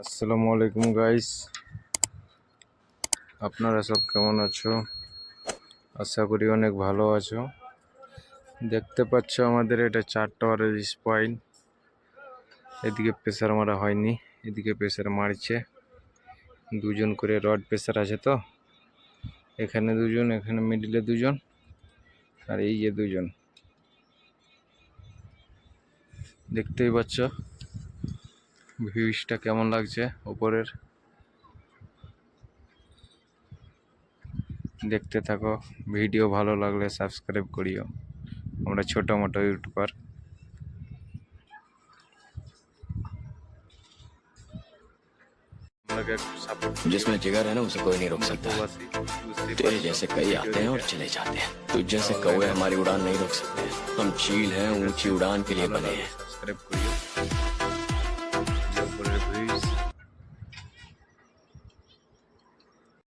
আসসালামু আলাইকুম গাইস, আপনারা সব কেমন আছো? আশা করি অনেক ভালো আছো। দেখতে পাচ্ছ আমাদের এটা 4 টাওয়ারের স্পাইন। এদিকে প্রেসার মারা হয়নি, এদিকে প্রেসার মারছে। দুজন করে রড প্রেসার আছে, তো এখানে দুজন, এখানে মিডিলে দুজন, আর এই যে দুজন। দেখতেই পাচ্ছ ভিউজটা কেমন লাগছে উপরের। দেখতে থাকো, ভিডিও ভালো লাগলে সাবস্ক্রাইব করিও। আমরা ছোট মোটো ইউটিউবার। जिसमें जिगर है ना उसे कोई नहीं रोक सकता। तेरे जैसे कई आते हैं और चले जाते हैं, तुझ जैसे कौवे हमारी उड़ान नहीं रोक सकते। हम चील हैं, ऊंची उड़ान के लिए बने हैं।